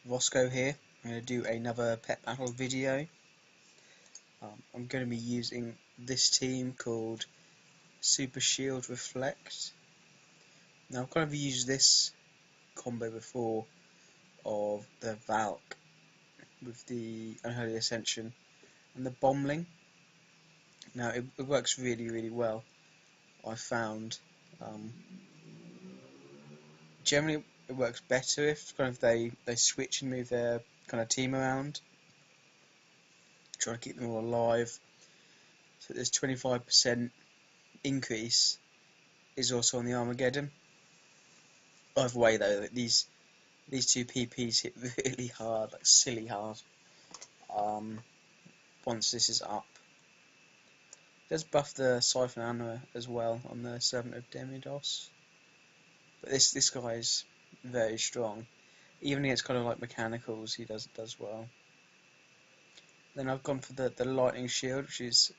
Roscoe here. I'm going to do another pet battle video. I'm going to be using this team called Super Shield Reflect. Now I've kind of used this combo before of the Valk with the Unholy Ascension and the Bombling. Now it works really well. I found generally it works better if kind of they switch and move their kind of team around, try to keep them all alive. So there's 25% increase is also on the Armageddon. Either way though, these two PPs hit really hard, like silly hard. Once this is up, it does buff the Siphon Anima as well on the Servant of Demidos. But this guy is very strong. Even against kind of like mechanicals, he does well. Then I've gone for the Lightning Shield, which is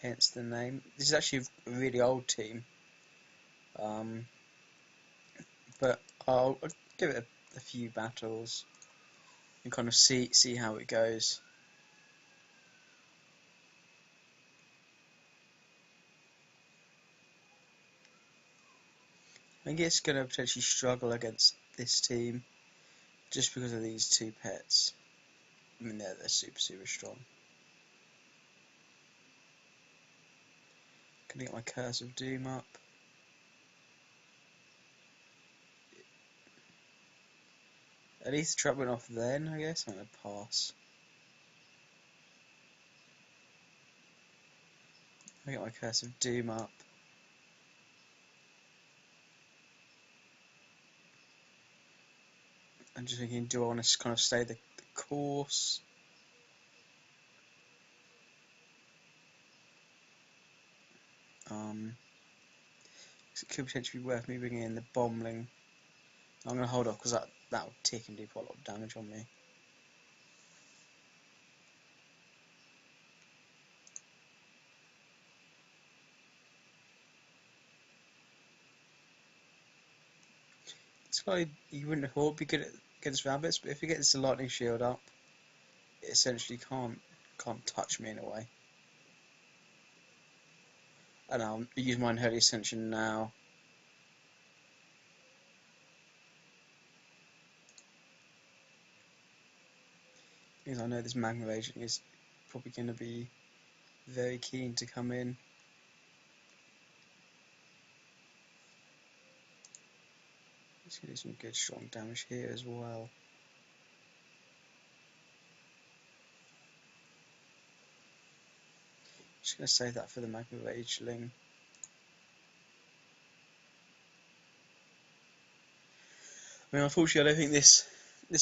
hence the name. This is actually a really old team, but I'll give it a few battles and kind of see how it goes. I think it's going to potentially struggle against this team just because of these two pets. I mean, they're super strong. Gonna get my Curse of Doom up. At least the trap went off then, I guess. I'm gonna pass. I get my Curse of Doom up. I'm just thinking, do I want to kind of stay the course? It could potentially be worth me bringing in the Bombling. I'm going to hold off because that will tick and do quite a lot of damage on me. This guy, you wouldn't have thought would be good against rabbits, but if he gets the Lightning Shield up, it essentially can't touch me in a way. And I'll use my Unholy Ascension now. Because I know this Magma Agent is probably going to be very keen to come in. It's going to do some good strong damage here as well. Just going to save that for the Magma Rageling. I mean, unfortunately, I don't think this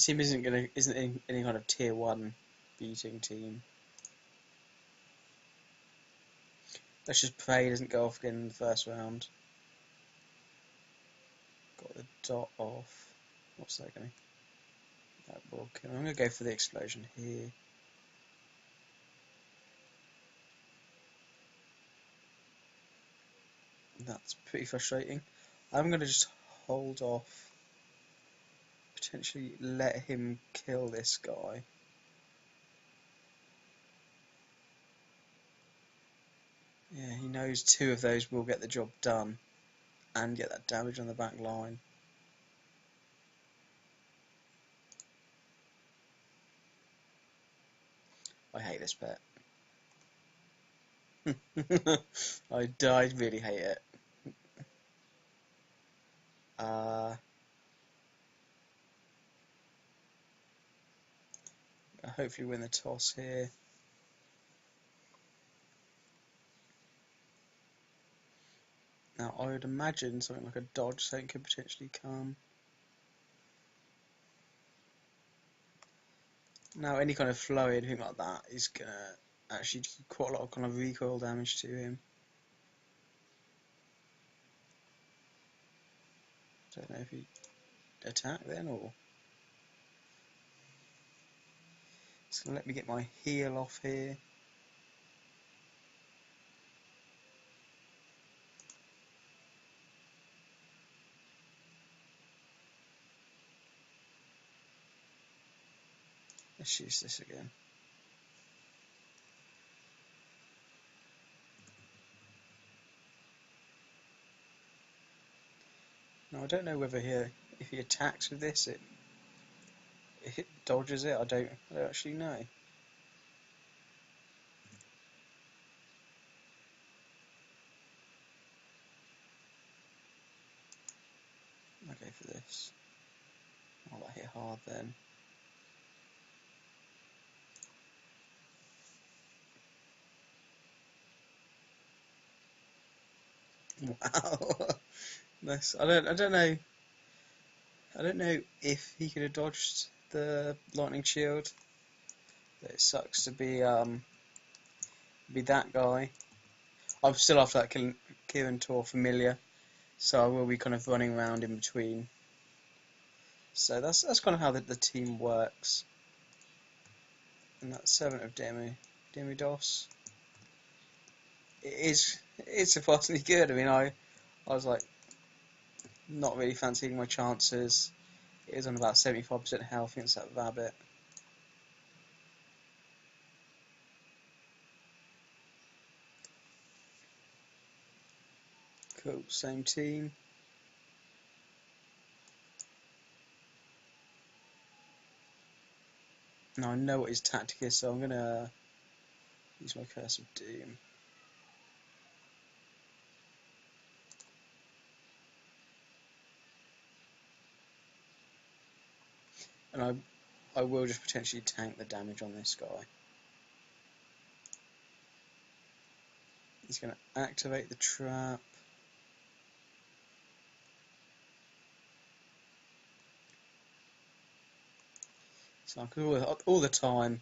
team isn't any kind of tier 1 beating team. Let's just pray he doesn't go off again in the first round. Got the dot off. What's that going to? That will kill. I'm going to go for the explosion here. That's pretty frustrating. I'm going to just hold off. Potentially let him kill this guy. Yeah, he knows 2 of those will get the job done and get that damage on the back line. I hate this pet. I really hate it. Hopefully win the toss here. Now I would imagine something like a dodge thing could potentially come. Now any kind of flurry, anything like that, is gonna actually do quite a lot of kind of recoil damage to him. Don't know if he attack then or it's gonna let me get my heal off here. Let's use this again. Now I don't know whether if he attacks with this, it dodges it. I don't actually know. I'll go for this. Oh, that hit hard then. Wow. Nice. I don't know if he could have dodged the lightning shield. But it sucks to be that guy. I'm still after that Kirin Tor familiar, so I will be kind of running around in between. So that's kind of how the team works. And that Servant of Demidos. It's surprisingly good. I mean, I was like not really fancying my chances. It is on about 75% health against that rabbit. Cool, same team. Now I know what his tactic is, so I'm gonna use my Curse of Doom. And I will just potentially tank the damage on this guy. He's going to activate the trap. So all the time,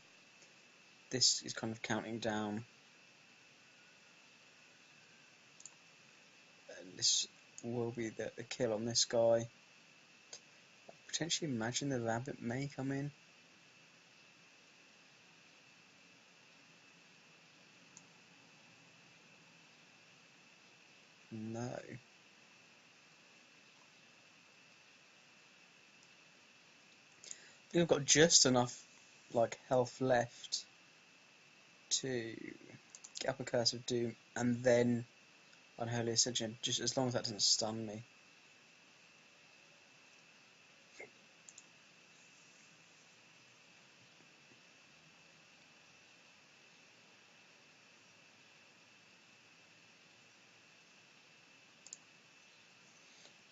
this is kind of counting down. And this will be the kill on this guy. Potentially imagine the rabbit may come in. No. We've got just enough like health left to get up a Curse of Doom and then Unholy Ascension, just as long as that doesn't stun me.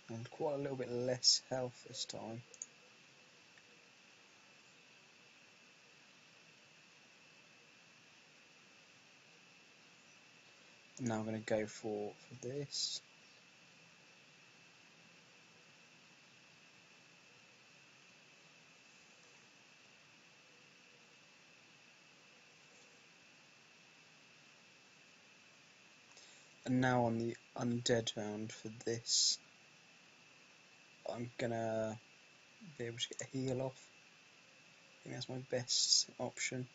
And quite a little bit less health this time. Now I'm going to go for this. And now on the undead round for this, I'm gonna be able to get a heal off. I think that's my best option.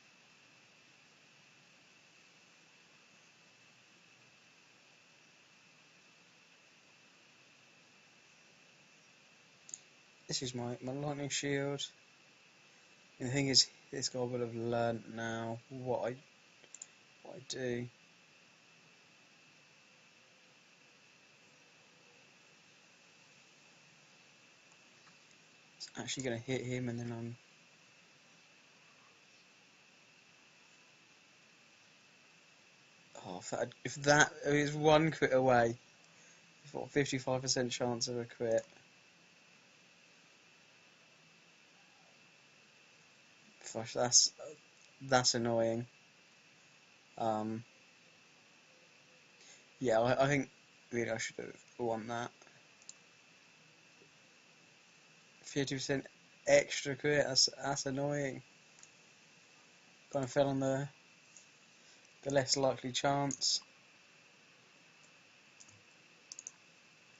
This is my lightning shield. And the thing is, this guy will have learnt now what I do. It's actually going to hit him, and then I'm. Oh, if that is one crit away, I've got a 55% chance of a crit. Gosh, that's annoying. Yeah, I think really I should have won that. 50% extra crit. That's annoying. Kind of fell on the less likely chance.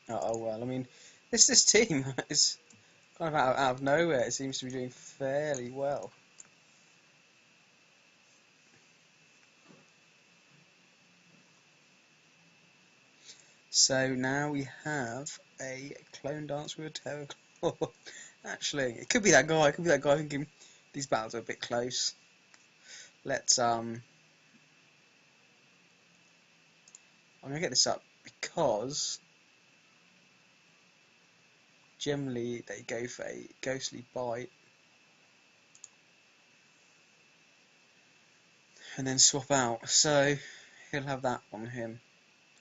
Oh well, I mean, this team is kind of out of nowhere. It seems to be doing fairly well. So now we have a clone dance with a Terraclaw. Actually, it could be that guy. It could be that guy thinking These battles are a bit close. Let's I'm gonna get this up because generally they go for a ghostly bite and then swap out. So he'll have that on him,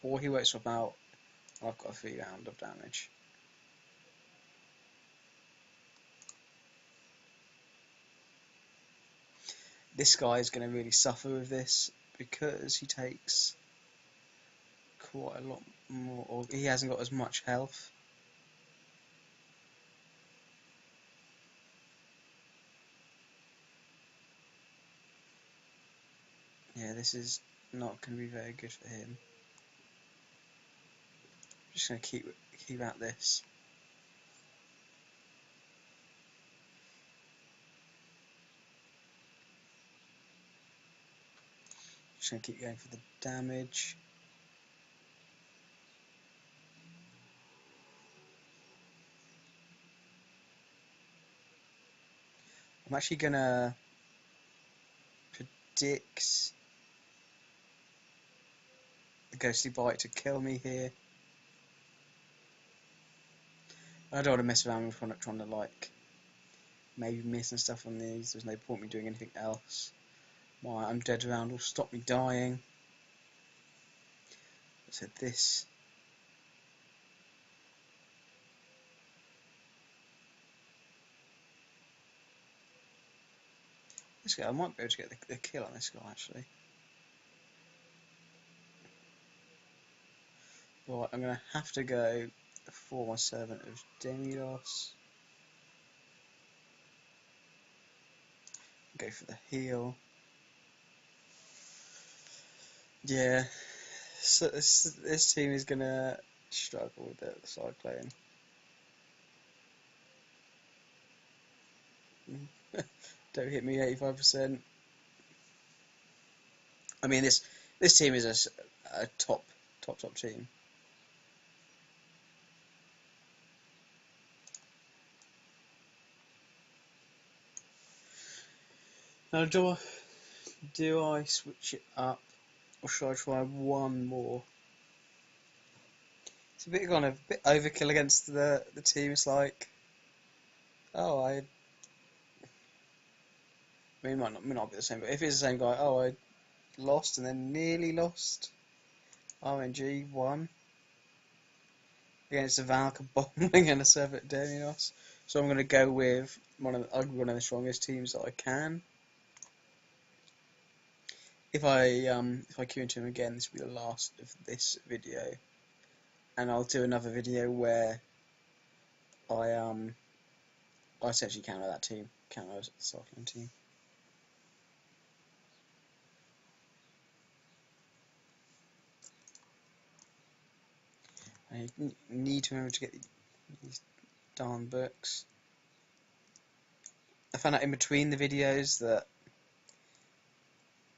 or he won't swap out. I've got a 3 round of damage. This guy is going to really suffer with this because he takes quite a lot more, or he hasn't got as much health. Yeah, this is not going to be very good for him. I'm just going to keep at this. Just going to keep going for the damage. I'm actually going to predict the ghostly bite to kill me here. I don't want to mess around with trying to like maybe missing stuff on these. There's no point me doing anything else. My undead round will stop me dying. So this. This guy, I might be able to get the kill on this guy actually. Right, I'm going to have to go for my Servant of Demidos. Go for the heal. Yeah, so this team is going to struggle with the Cyclone. Don't hit me 85%. I mean, this team is a top team. Now, do I switch it up, or should I try one more? It's a bit kind of a bit overkill against the team. It's like, oh, I mean, it might not be the same, but if it's the same guy, oh, I lost and then nearly lost. RNG won against a Valka bombing and a Servant Demios. So I'm going to go with one of the strongest teams that I can. If I queue into him again, this will be the last of this video, and I'll do another video where I essentially counter that team, counter the Cyclone team. I need to remember to get these darn books. I found out in between the videos that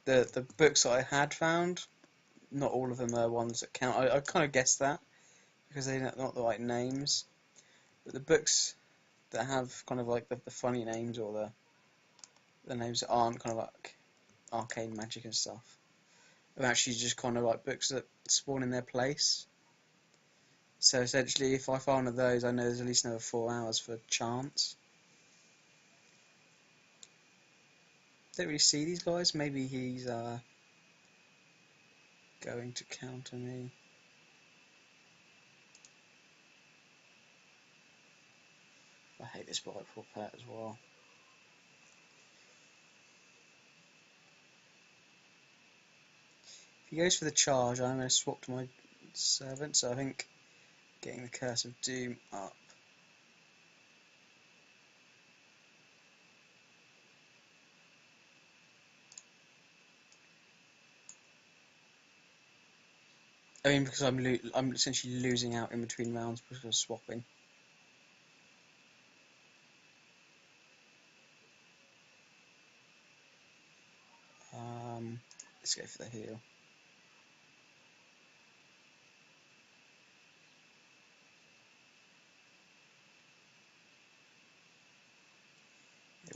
the books that I had found, not all of them are ones that count. I kind of guessed that because they're not the right names. But the books that have kind of like the funny names, or the names that aren't kind of like arcane magic and stuff, are actually just kind of like books that spawn in their place. So essentially, if I find one of those, I know there's at least another 4 hours for chance. Don't really see these guys. Maybe he's going to counter me. I hate this Brightfall pet as well. If he goes for the charge, I'm going to swap to my Servant, so I think getting the Curse of Doom up. I mean, because I'm essentially losing out in between rounds because of swapping. Let's go for the heal.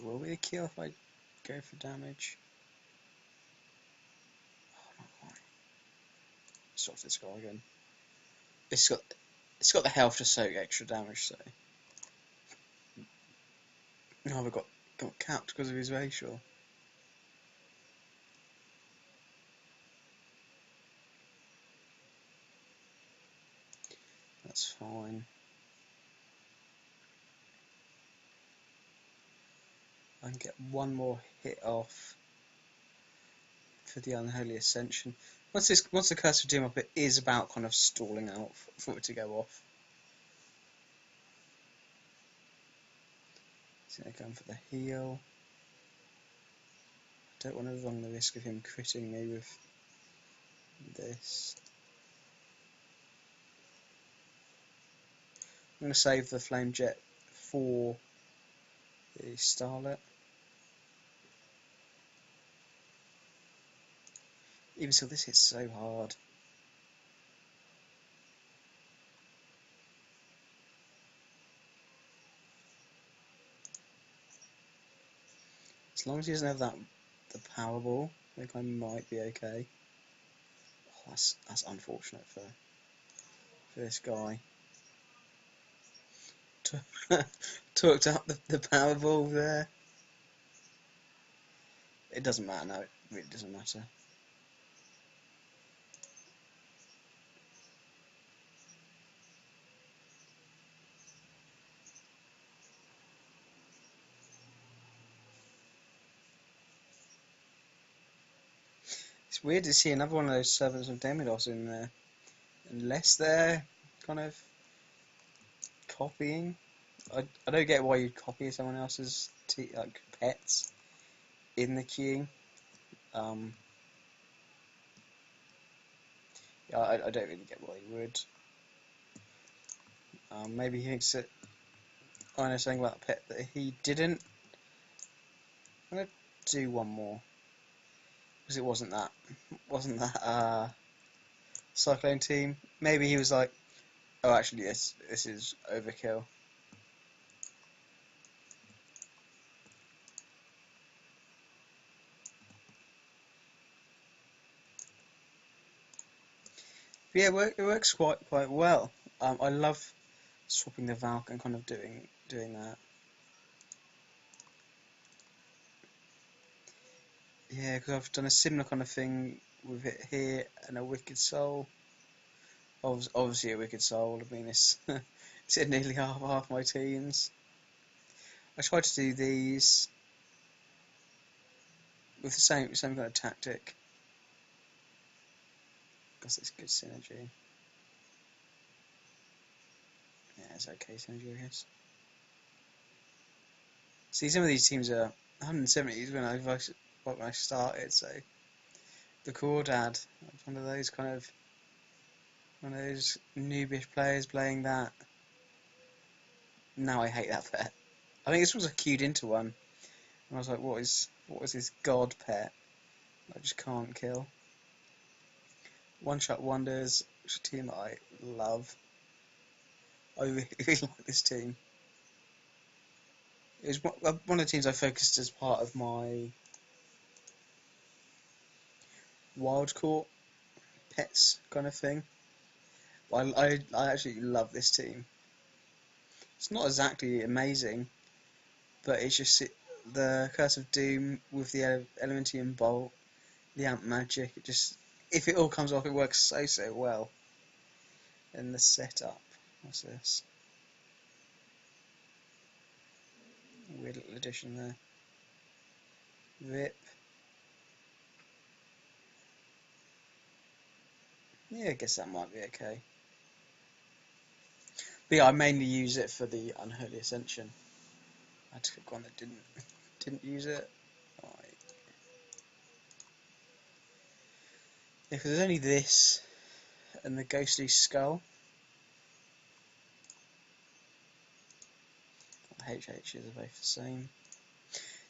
It will be a kill if I go for damage. Oh, not quite. Stop this guy again. It's got the health to soak extra damage, so. Oh, we got capped because of his racial. That's fine. I can get one more hit off for the Unholy Ascension. Once the Curse of Doom up, it is about kind of stalling out for it to go off. So I'm going for the heal. I don't want to run the risk of him critting me with this. I'm going to save the Flame Jet for the Starlet. Even still, this hits so hard. As long as he doesn't have the Powerball, I think I might be okay. Oh, that's unfortunate for this guy. Talked up the Powerball there. It doesn't matter, no, it really doesn't matter. It's weird to see another one of those Servants of Demidos in there. Unless they're kind of copying. I don't get why you'd copy someone else's like pets in the queue. Yeah, I don't really get why you would. Maybe he thinks that I know something about a pet that he didn't. I'm gonna do one more because it wasn't that Cyclone team. Maybe he was like, oh, actually, this is overkill. But yeah, it works quite well. I love swapping the Valk and kind of doing that. Yeah, because I've done a similar kind of thing with it here and a Wicked Soul. Obviously a Wicked Soul. I mean, it's nearly half my teams. I tried to do these with the same kind of tactic. Because it's good synergy. Yeah, it's okay synergy, I guess. See, some of these teams are 170s when I started, so the Crawdad, one of those noobish players playing that. Now I hate that pet. I think this was a queued into one, and I was like, what is this god pet? I just can't kill. One Shot Wonders, which is a team that I love. I really like this team. It was one of the teams I focused as part of my Wild Caught pets kind of thing. I actually love this team. It's not exactly amazing, but it's just the Curse of Doom with the Elementium Bolt, the Amp Magic. If it all comes off, it works so well. And the setup. What's this? Weird little addition there. Rip. Yeah, I guess that might be okay. But yeah, I mainly use it for the Unholy Ascension. I had to click one that didn't use it. Right. Yeah, because there's only this and the Ghostly Skull. HH is both the same.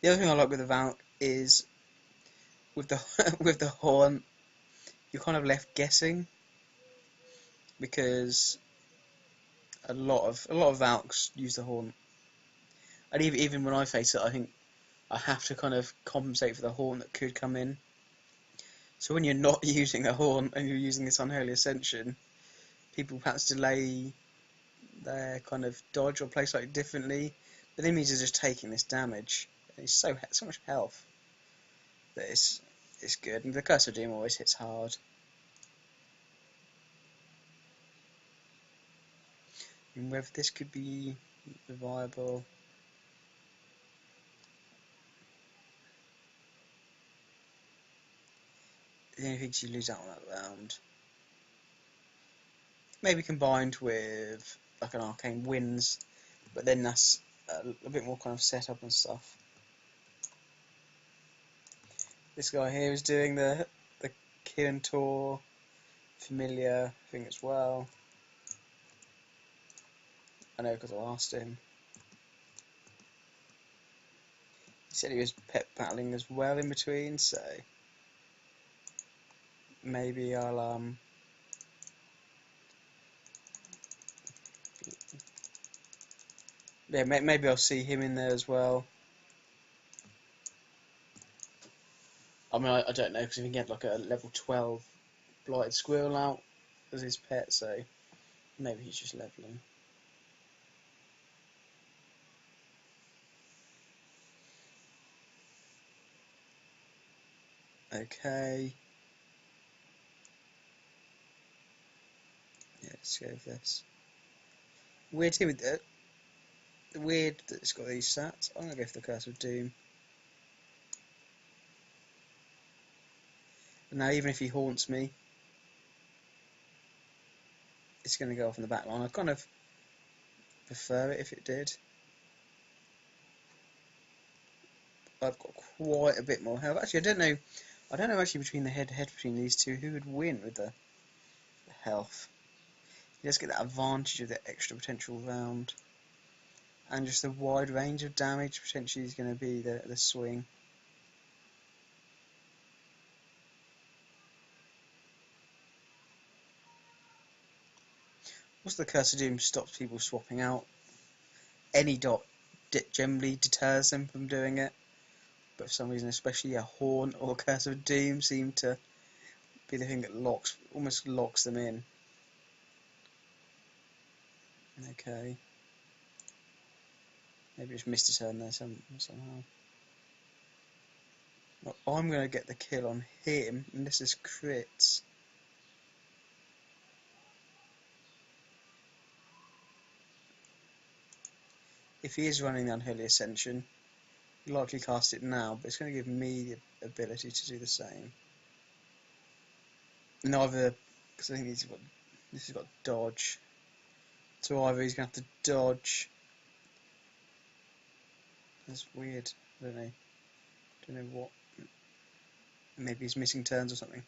The other thing I like with the Valk is with the with the horn, you're kind of left guessing because a lot of Valks use the horn, and even when I face it, I think I have to kind of compensate for the horn that could come in. So when you're not using a horn and you're using this Unholy Ascension, people perhaps delay their kind of dodge or play slightly differently. But the enemies are just taking this damage. It's so much health that it's good. And the Curse of Doom always hits hard. And whether this could be viable. The only things you lose out on that round. Maybe combined with like an Arcane Winds, but then that's a bit more kind of setup and stuff. This guy here is doing the Kirin Tor familiar thing as well. I know because I asked him. He said he was pet battling as well in between, so maybe I'll yeah, maybe I'll see him in there as well. I mean, I don't know, because he can get like a level 12 Blighted Squirrel out as his pet, so maybe he's just leveling. Okay. Yeah, let's go with this. Weird team with it. Weird that it's got these stats. I'm gonna go for the Curse of Doom. And now, even if he haunts me, it's gonna go off in the back line. I kind of prefer it if it did. I've got quite a bit more health. Actually, I don't know actually between the head-to-head between these two who would win with the health. You just get that advantage of the extra potential round, and just the wide range of damage potentially is going to be the swing. What's the Curse of Doom stops people swapping out. Any dot generally deters them from doing it, but for some reason, especially a Horn or Curse of Doom seem to be the thing that almost locks them in. Okay. Maybe just missed a turn there somehow. Well, I'm going to get the kill on him, and this is crits. If he is running the Unholy Ascension, he'll likely cast it now, but it's going to give me the ability to do the same. Neither, because I think this has got dodge. So either he's going to have to dodge. That's weird. I don't know what. Maybe he's missing turns or something.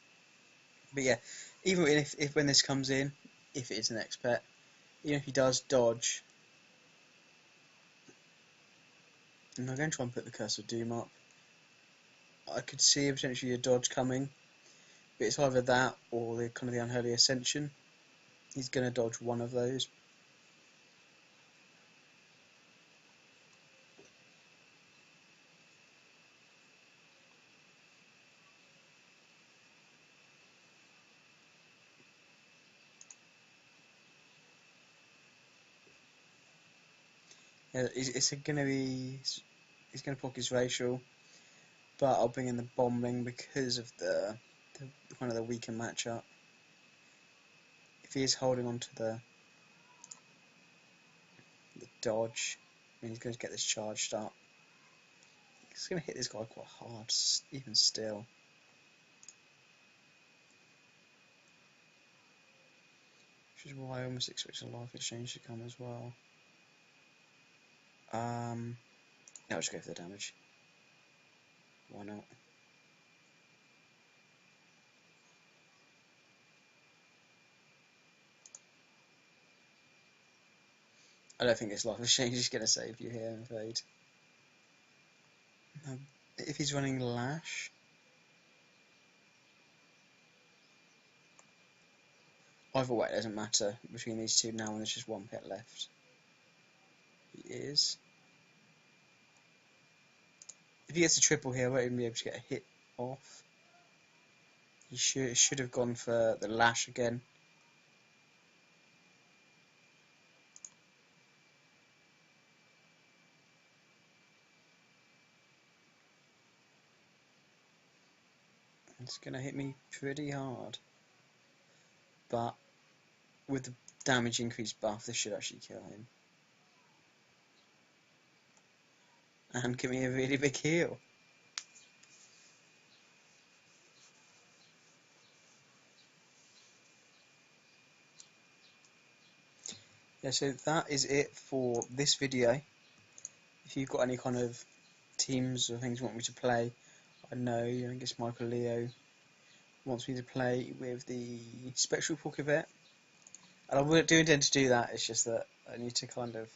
But yeah, even if when this comes in, if it is an X-Pet, even if he does dodge, and I'm going to try and put the Curse of Doom up. I could see potentially a dodge coming, but it's either that or the kind of the Unholy Ascension. He's going to dodge one of those. Yeah, it's going to be. He's going to block his racial, but I'll bring in the bombing because of the kind of the weaker matchup. If he is holding on to the dodge, I mean, he's going to get this charged up. He's going to hit this guy quite hard, even still. Which is why I almost expect a life exchange to come as well. I'll just go for the damage. Why not? I don't think this life exchange is going to save you here, I'm afraid. If he's running Lash, either way, it doesn't matter between these two now when there's just one pet left. He is. If he gets a triple here, I won't even be able to get a hit off. He should have gone for the lash again. It's going to hit me pretty hard. But with the damage increase buff, this should actually kill him. And give me a really big heal. Yeah, so that is it for this video. If you've got any kind of teams or things you want me to play, I know, I guess Michael Leo wants me to play with the Spectral Pokevet. And I do intend to do that, it's just that I need to kind of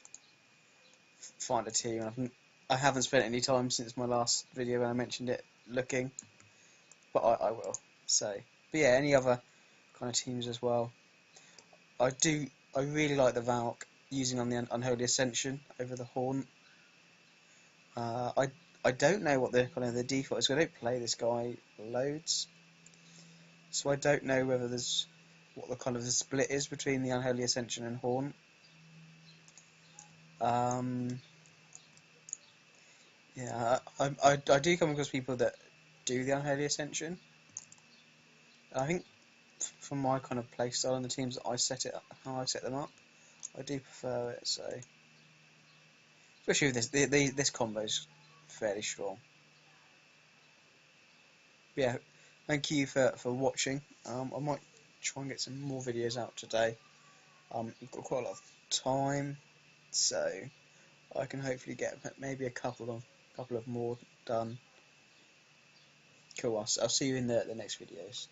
find a team. I haven't spent any time since my last video when I mentioned it looking, but I will. So, but yeah, any other kind of teams as well. I really like the Valk using on the Unholy Ascension over the Haunt. I don't know what the kind of the default is. I don't play this guy loads, so I don't know whether there's what the kind of the split is between the Unholy Ascension and Haunt. Yeah, I do come across people that do the Unholy Ascension. I think from my kind of playstyle and the teams that I set it up, how I set them up, I do prefer it. So, especially with this combo's fairly strong. But yeah, thank you for watching. I might try and get some more videos out today. You've got quite a lot of time, so I can hopefully get maybe a couple of more done. Cool. I'll see you in the next videos.